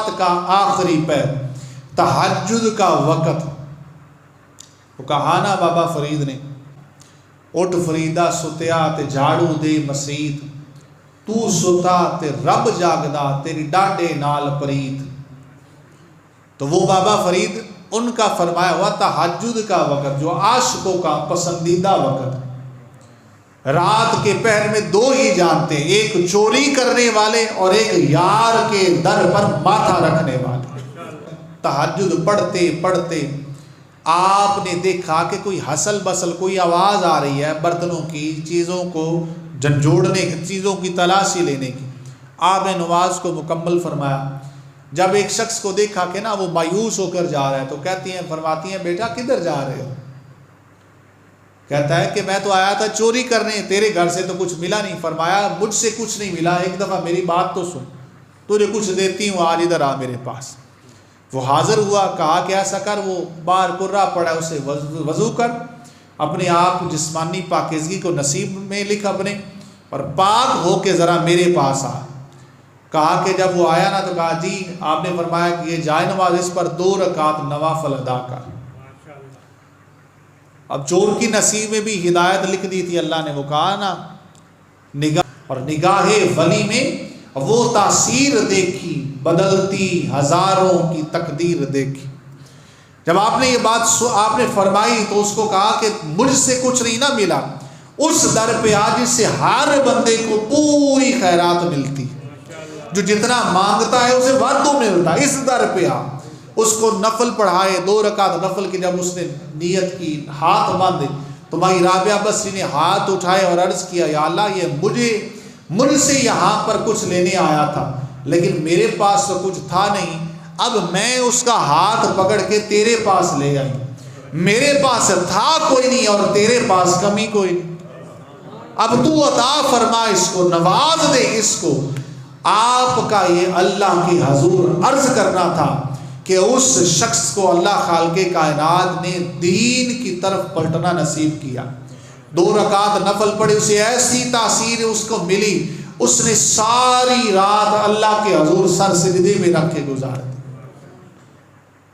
रात का आखिरी पैर, तहज्जुद का वक़्त। वो कहा ना बाबा फरीद ने, उठ फरीदा सुतिया ते झाड़ू दे मसीत, तू सुता ते रब जागदा तेरी डांडे नाल परीत। तो वो बाबा फरीद उनका फरमाया हुआ तहज्जुद का वक़्त, जो आशिकों का पसंदीदा वक़्त। रात के पहर में दो ही जानते, एक चोरी करने वाले और एक यार के दर पर माथा रखने वाले। तहज्जुद पढ़ते पढ़ते आपने देखा कि कोई हसल बसल, कोई आवाज़ आ रही है बर्तनों की, चीज़ों को झंझोड़ने की, चीज़ों की तलाशी लेने की। आपने नमाज को मुकम्मल फरमाया। जब एक शख्स को देखा कि ना वो मायूस होकर जा रहा है, तो कहती हैं, फरमाती हैं, बेटा किधर जा रहे हो? कहता है कि मैं तो आया था चोरी करने, तेरे घर से तो कुछ मिला नहीं। फरमाया मुझसे कुछ नहीं मिला, एक दफ़ा मेरी बात तो सुन, तुझे कुछ देती हूँ, आज इधर आ मेरे पास। वो हाजिर हुआ, कहा कि ऐसा कर, वो बाहर कुर्रा पड़ा, उसे वज़ू कर, अपने आप जिस्मानी पाकीज़गी को नसीब में लिख अपने, और पाक हो के ज़रा मेरे पास आ। कहा कि जब वो आया ना तो कहा जी, आपने फरमाया कि ये जाए नमाज, इस पर 2 रकात नवाफल अदा कर। अब चोर की नसीब में भी हिदायत लिख दी थी अल्लाह ने। वो कहा ना निगाह, और निगाहे वली में वो तासीर देखी, बदलती हजारों की तकदीर देखी। जब आपने ये बात आपने फरमाई तो उसको कहा कि मुझसे कुछ नहीं ना मिला, उस दर पे आज जिससे हर बंदे को पूरी खैरात मिलती है, जो जितना मांगता है उसे वादों मिलता है, इस दर पे आ। उसको नफल पढ़ाए, 2 रकात नफल की। जब उसने नियत की, हाथ बांधे, तो भाई राबिया बसरी ने हाथ उठाए और अर्ज किया, या अल्लाह, ये मुझसे यहाँ पर कुछ लेने आया था, लेकिन मेरे पास तो कुछ था नहीं, अब मैं उसका हाथ पकड़ के तेरे पास ले आई। मेरे पास था कोई नहीं और तेरे पास कमी कोई नहीं, अब तू अता फरमा, इसको नवाज दे इसको। आपका ये अल्लाह की हजूर अर्ज करना था कि उस शख्स को अल्लाह खालिक़े कायनात ने दीन की तरफ पलटना नसीब किया। 2 रकात नफल पढ़े, उसे ऐसी तासीर उसको मिली, उसने सारी रात अल्लाह के हजूर सर सिजदे में रख के गुजार दी।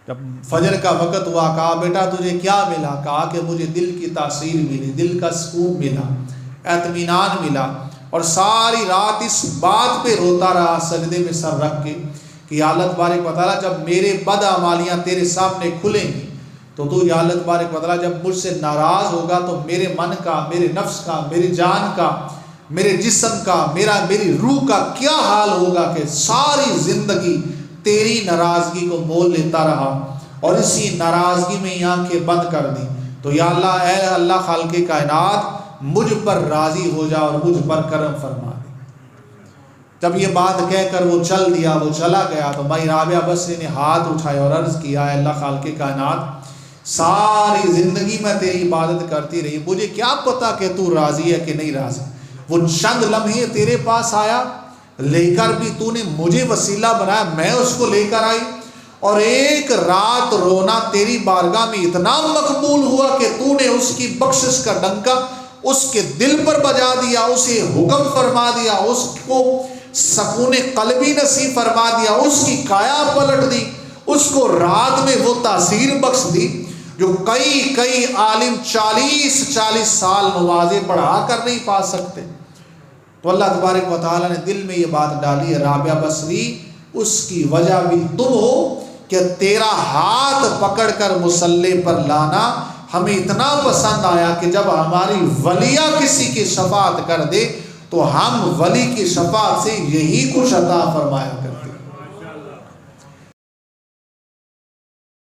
जब फजर का वक़्त हुआ, कहा बेटा तुझे क्या मिला? कहा कि मुझे दिल की तासीर मिली, दिल का सुकून मिला, एतमीनान मिला। और सारी रात इस बात पे रोता रहा सजदे में सर रख के कि या अल्लाह तबारक व तआला, जब मेरे बदअमालियाँ तेरे सामने खुलेंगी तो तू या अल्लाह तबारक व तआला जब मुझसे नाराज़ होगा तो मेरे मन का, मेरे नफ्स का, मेरी जान का, मेरे जिस्म का, मेरी रूह का क्या हाल होगा कि सारी ज़िंदगी तेरी नाराज़गी को मोल लेता रहा और इसी नाराज़गी में ही आंखें बंद कर दी। तो या अल्लाह, ऐ अल्लाह खालिक़े कायनात, मुझ पर राज़ी हो जा और मुझ पर करम फरमा दे। जब ये बात कहकर वो चल दिया, वो चला गया, तो भाई राबिया बसरी ने हाथ उठाए और अर्ज़ किया, अल्लाह खालिक़े कायनात, सारी ज़िंदगी मैं तेरी इबादत करती रही, मुझे क्या पता कि तू राज़ी है कि नहीं राज़ी। वो चंद लम्हे तेरे पास आया, लेकर भी तूने मुझे वसीला बनाया, मैं उसको लेकर आई, और एक रात रोना तेरी बारगाह में इतना मकबूल हुआ कि तूने उसकी बख्शिश का डंका उसके दिल पर बजा दिया, उसे हुक्म फरमा दिया, उसको सकून कल्बी नसीब फरमा दिया, उसकी काया पलट दी, उसको रात में वो तासीर बख्श दी जो कई आलिम 40 साल नमाज़ें पढ़ा कर नहीं पा सकते। तो अल्लाह तबारक व तआला ने दिल में ये बात डाली है, राबिया बसरी, उसकी वजह भी तुम हो कि तेरा हाथ पकड़कर मुसल्ले पर लाना हमें इतना पसंद आया कि जब हमारी वलिया किसी की शफाअत कर दे तो हम वली की शफाअत से यही कुछ अता फरमाया करते।